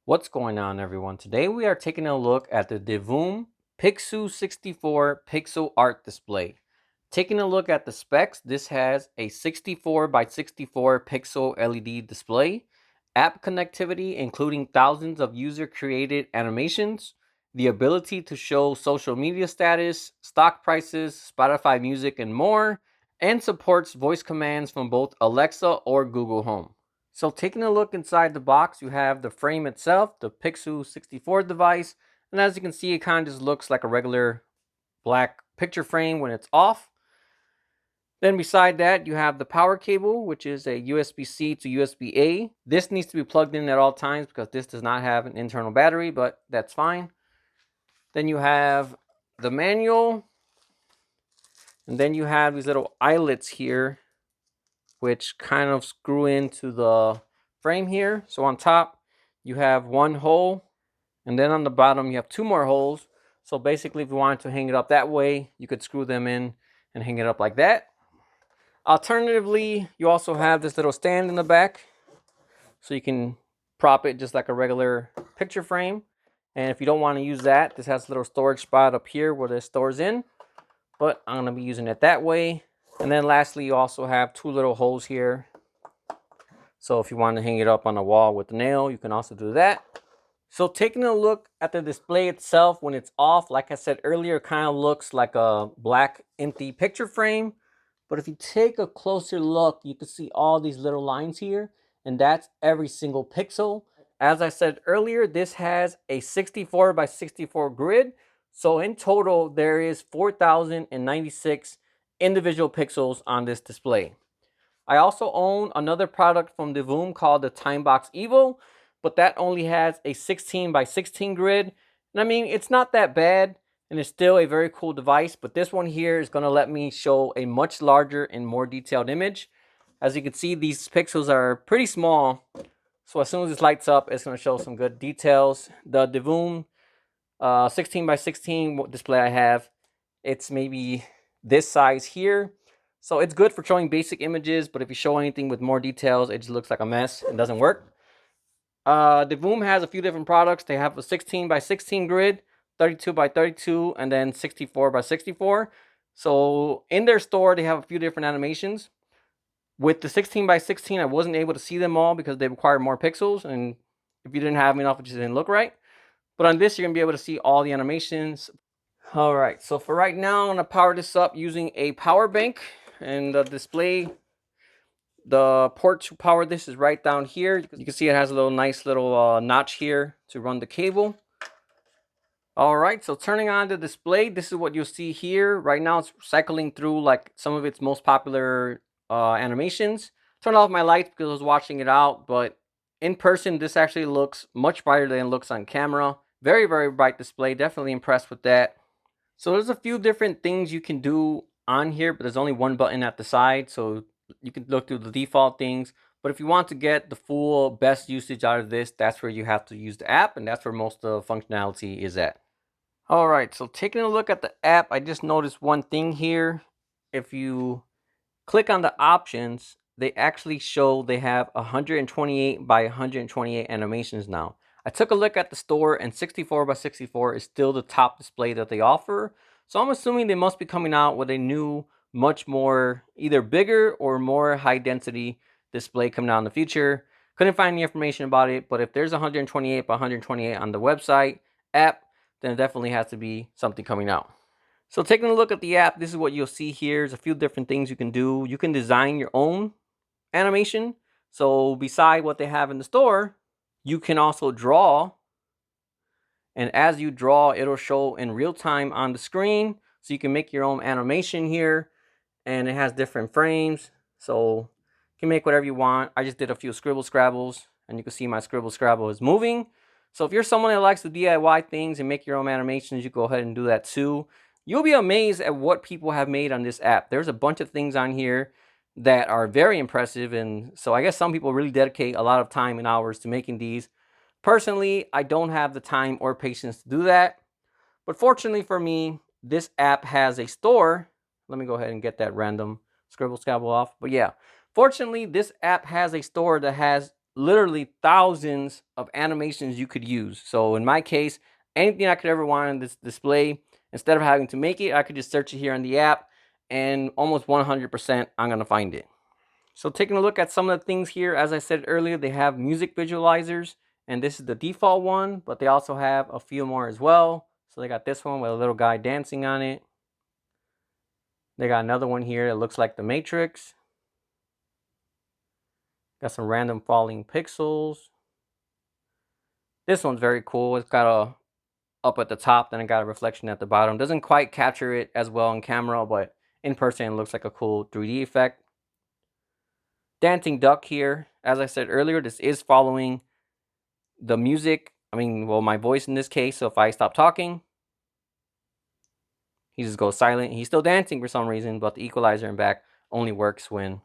What's going on, everyone? Today we are taking a look at the Divoom Pixoo 64 pixel art display. Taking a look at the specs, this has a 64 by 64 pixel LED display, app connectivity including thousands of user-created animations, the ability to show social media status, stock prices, Spotify music, and more, and supports voice commands from both Alexa or Google Home. So taking a look inside the box, you have the frame itself, the Pixoo 64 device, and as you can see, it kind of just looks like a regular black picture frame when it's off. Then beside that, you have the power cable, which is a USB-C to USB-A. This needs to be plugged in at all times because this does not have an internal battery, but that's fine. Then you have the manual, and then you have these little eyelets here, which kind of screw into the frame here. So on top, you have one hole, and then on the bottom, you have two more holes. So basically, if you wanted to hang it up that way, you could screw them in and hang it up like that. Alternatively, you also have this little stand in the back, so you can prop it just like a regular picture frame. And if you don't want to use that, this has a little storage spot up here where this stores in, but I'm going to be using it that way. And then lastly, you also have two little holes here. So if you want to hang it up on the wall with the nail, you can also do that. So taking a look at the display itself when it's off, like I said earlier, it kind of looks like a black empty picture frame. But if you take a closer look, you can see all these little lines here, and that's every single pixel. As I said earlier, this has a 64 by 64 grid. So in total, there is 4,096 individual pixels on this display. I also own another product from Divoom called the Timebox Evo, but that only has a 16 by 16 grid. And I mean, it's not that bad, and it's still a very cool device, but this one here is going to let me show a much larger and more detailed image. As you can see, these pixels are pretty small, so as soon as this lights up, it's going to show some good details. The Divoom 16 by 16 display I have, it's maybe this size here. So it's good for showing basic images, but if you show anything with more details, it just looks like a mess and doesn't work. Divoom has a few different products. They have a 16 by 16 grid, 32 by 32, and then 64 by 64. So in their store, they have a few different animations. With the 16 by 16, I wasn't able to see them all because they require more pixels, and if you didn't have enough, it just didn't look right. But on this, you're gonna be able to see all the animations. All right, so for right now, I'm gonna power this up using a power bank, and the display, the port to power this is right down here. You can see it has a nice little notch here to run the cable. All right, so turning on the display, this is what you'll see here. Right now, it's cycling through like some of its most popular animations. Turn off my lights because I was watching it out, but in person, this actually looks much brighter than it looks on camera. Very, very bright display. Definitely impressed with that. So there's a few different things you can do on here, but there's only one button at the side, so you can look through the default things. But if you want to get the full best usage out of this, that's where you have to use the app, and that's where most of the functionality is at. All right, so taking a look at the app, I just noticed one thing here. If you click on the options, they actually show they have 128 by 128 animations now. I took a look at the store, and 64 by 64 is still the top display that they offer. So I'm assuming they must be coming out with a new, much more either bigger or more high density display coming out in the future. Couldn't find any information about it, but if there's 128 by 128 on the website app, then it definitely has to be something coming out. So taking a look at the app, this is what you'll see here. There's a few different things you can do. You can design your own animation. So beside what they have in the store, you can also draw. And as you draw, it'll show in real time on the screen. So you can make your own animation here. And it has different frames. So you can make whatever you want. I just did a few scribble scrabbles, and you can see my scribble scrabble is moving. So if you're someone that likes to DIY things and make your own animations, you go ahead and do that too. You'll be amazed at what people have made on this app. There's a bunch of things on here that are very impressive, and so I guess some people really dedicate a lot of time and hours to making these. Personally, I don't have the time or patience to do that, but fortunately for me, this app has a store. Let me go ahead and get that random scribble scrabble off. But yeah, fortunately, this app has a store that has literally thousands of animations you could use. So in my case, anything I could ever want on this display, instead of having to make it, I could just search it here on the app, and almost 100% I'm going to find it. So taking a look at some of the things here, as I said earlier, they have music visualizers, and this is the default one, but they also have a few more as well. So they got this one with a little guy dancing on it. They got another one here that looks like the Matrix. Got some random falling pixels. This one's very cool. It's got a up at the top, then it got a reflection at the bottom. Doesn't quite capture it as well on camera, but in person it looks like a cool 3D effect. Dancing duck here. As I said earlier, this is following the music. Well, my voice in this case. So if I stop talking, he just goes silent. He's still dancing for some reason, but the equalizer in back only works when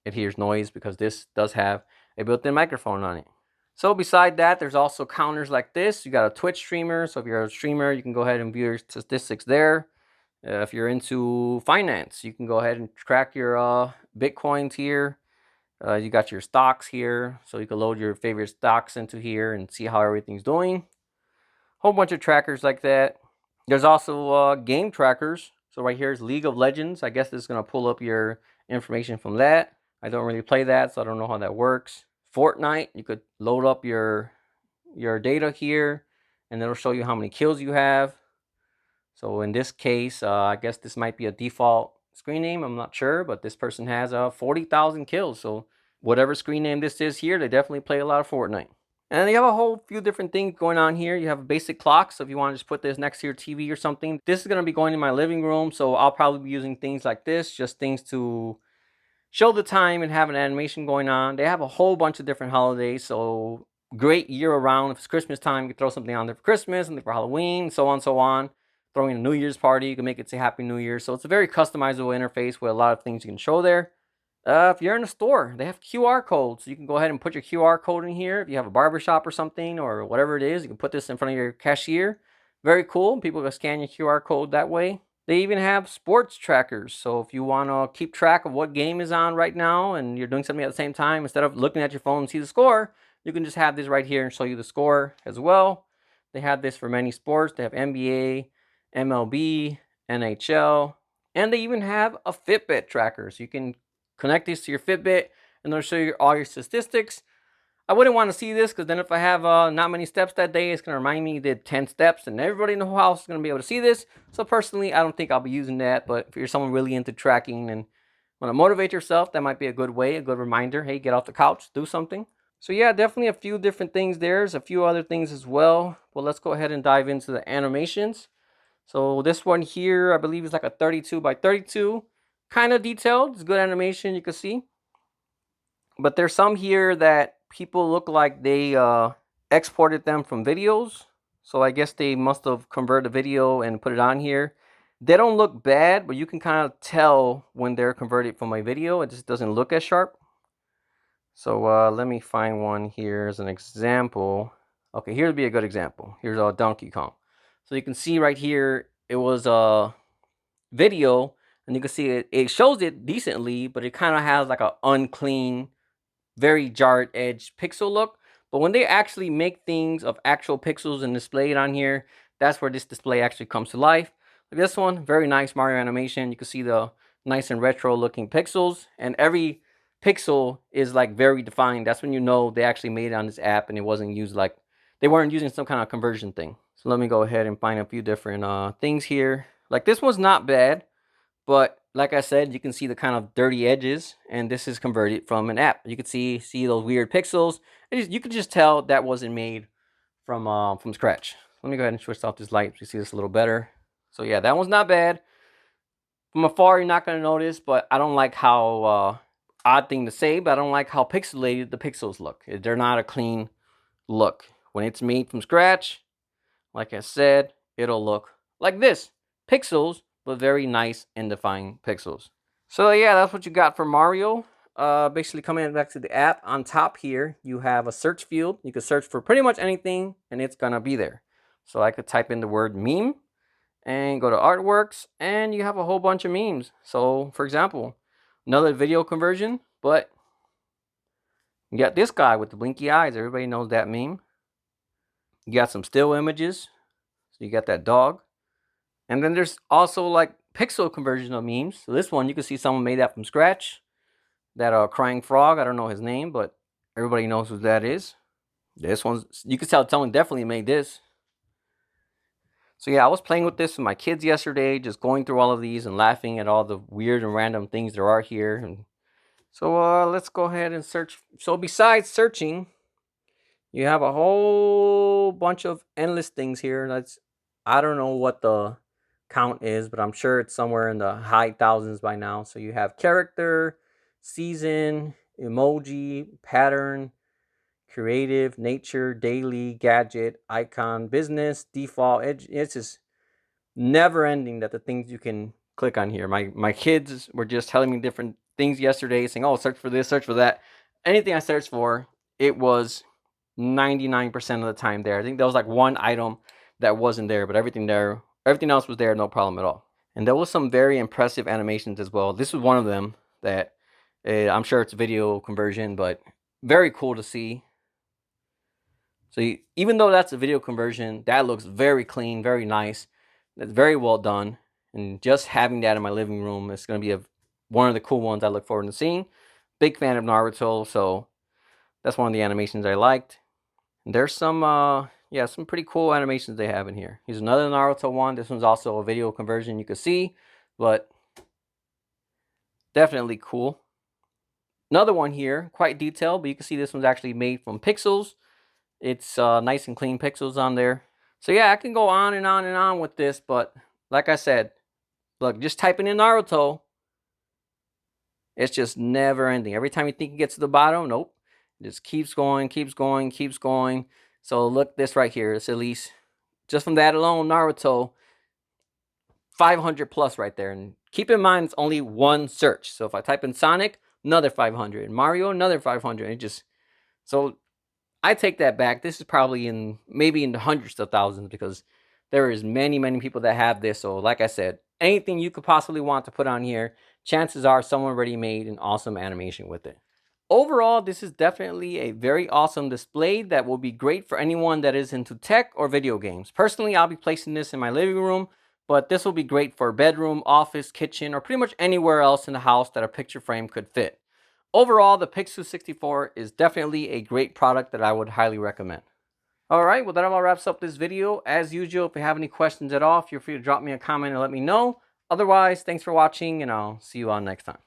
it hears noise, because this does have a built-in microphone on it. So beside that, there's also counters like this. You got a Twitch streamer. So if you're a streamer, you can go ahead and view your statistics there. If you're into finance, you can go ahead and track your Bitcoins here. You got your stocks here, so you can load your favorite stocks into here and see how everything's doing. Whole bunch of trackers like that. There's also game trackers. So right here is League of Legends. I guess this is going to pull up your information from that. I don't really play that, so I don't know how that works. Fortnite, you could load up your data here, and it'll show you how many kills you have. So in this case, I guess this might be a default screen name. I'm not sure, but this person has 40,000 kills. So whatever screen name this is here, they definitely play a lot of Fortnite. And they have a whole few different things going on here. You have a basic clock, so if you want to just put this next to your TV or something. This is going to be going in my living room, so I'll probably be using things like this, just things to show the time and have an animation going on. They have a whole bunch of different holidays, so great year-round. If it's Christmas time, you can throw something on there for Christmas, something for Halloween, so on, so on. Throwing a New Year's party, you can make it say Happy New Year. So it's a very customizable interface with a lot of things you can show there. If you're in a store, they have QR codes. So you can go ahead and put your QR code in here. If you have a barbershop or something or whatever it is, you can put this in front of your cashier. Very cool. People can scan your QR code that way. They even have sports trackers. So if you want to keep track of what game is on right now and you're doing something at the same time, instead of looking at your phone and see the score, you can just have this right here and show you the score as well. They have this for many sports. They have NBA, MLB, NHL, and they even have a Fitbit tracker. So you can connect this to your Fitbit and they'll show you all your statistics. I wouldn't want to see this, because then if I have not many steps that day, it's going to remind me you did 10 steps, and everybody in the whole house is going to be able to see this. So personally, I don't think I'll be using that. But if you're someone really into tracking and want to motivate yourself, that might be a good way, a good reminder. Hey, get off the couch, do something. So yeah, definitely a few different things there. There's a few other things as well. Well, let's go ahead and dive into the animations. So this one here, I believe is like a 32 by 32. Kind of detailed. It's good animation, you can see. But there's some here that people look like they exported them from videos. So I guess they must have converted a video and put it on here. They don't look bad, but you can kind of tell when they're converted from a video. It just doesn't look as sharp. So let me find one here as an example. Okay, here would be a good example. Here's a Donkey Kong. So you can see right here, it was a video, and you can see it shows it decently, but it kind of has like an unclean, very jarred edge pixel look. But when they actually make things of actual pixels and display it on here, that's where this display actually comes to life. Like this one, very nice Mario animation. You can see the nice and retro looking pixels, and every pixel is like very defined. That's when you know they actually made it on this app and it wasn't used, like they weren't using some kind of conversion thing. So let me go ahead and find a few different things here. Like this one's not bad, but like I said, you can see the kind of dirty edges, and this is converted from an app. You can see those weird pixels. You can just tell that wasn't made from scratch. Let me go ahead and switch off this light so you see this a little better. So yeah, that one's not bad. From afar, you're not going to notice, but I don't like how, odd thing to say, but I don't like how pixelated the pixels look. They're not a clean look. When it's made from scratch, like I said, it'll look like this. Pixels, but very nice and defined pixels. So yeah, that's what you got for Mario. Basically coming back to the app, on top here, you have a search field. You can search for pretty much anything and it's gonna be there. So I could type in the word meme and go to artworks, and you have a whole bunch of memes. So for example, another video conversion, but You got this guy with the blinky eyes. Everybody knows that meme. You got some still images. So you got that dog. And then there's also like pixel conversion of memes. So this one, you can see someone made that from scratch. That crying frog, I don't know his name, but everybody knows who that is. This one's, you can tell someone definitely made this. So yeah, I was playing with this with my kids yesterday, just going through all of these and laughing at all the weird and random things there are here. And so let's go ahead and search. So besides searching, you have a whole bunch of endless things here. I don't know what the count is, but I'm sure it's somewhere in the high thousands by now. So you have character, season, emoji, pattern, creative, nature, daily, gadget, icon, business, default. It's just never ending that the things you can click on here. My kids were just telling me different things yesterday, saying, oh, search for this, search for that. Anything I searched for, it was 99% of the time there. I think there was like one item that wasn't there, but everything else was there, no problem at all. And there was some very impressive animations as well. This was one of them that I'm sure it's video conversion, but very cool to see. So even though that's a video conversion, that looks very clean, very nice. That's very well done. And just having that in my living room is going to be one of the cool ones I look forward to seeing. Big fan of Naruto, so that's one of the animations I liked. And there's some pretty cool animations they have in here. Here's another Naruto one. This one's also a video conversion you can see, but definitely cool. Another one here, quite detailed, but you can see this one's actually made from pixels. It's nice and clean pixels on there. So yeah, I can go on and on and on with this, but like I said, look, just typing in Naruto, it's just never ending. Every time you think it gets to the bottom, nope. It just keeps going, keeps going, keeps going. So look, this right here, it's at least, just from that alone, Naruto, 500 plus right there. And keep in mind, it's only one search. So if I type in Sonic, another 500. Mario, another 500. So I take that back. This is probably maybe in the hundreds of thousands, because there is many, many people that have this. So like I said, anything you could possibly want to put on here, chances are someone already made an awesome animation with it. Overall, this is definitely a very awesome display that will be great for anyone that is into tech or video games. Personally, I'll be placing this in my living room, but this will be great for bedroom, office, kitchen, or pretty much anywhere else in the house that a picture frame could fit. Overall, the Pixoo 64 is definitely a great product that I would highly recommend. Alright, well that about wraps up this video. As usual, if you have any questions at all, feel free to drop me a comment and let me know. Otherwise, thanks for watching, and I'll see you all next time.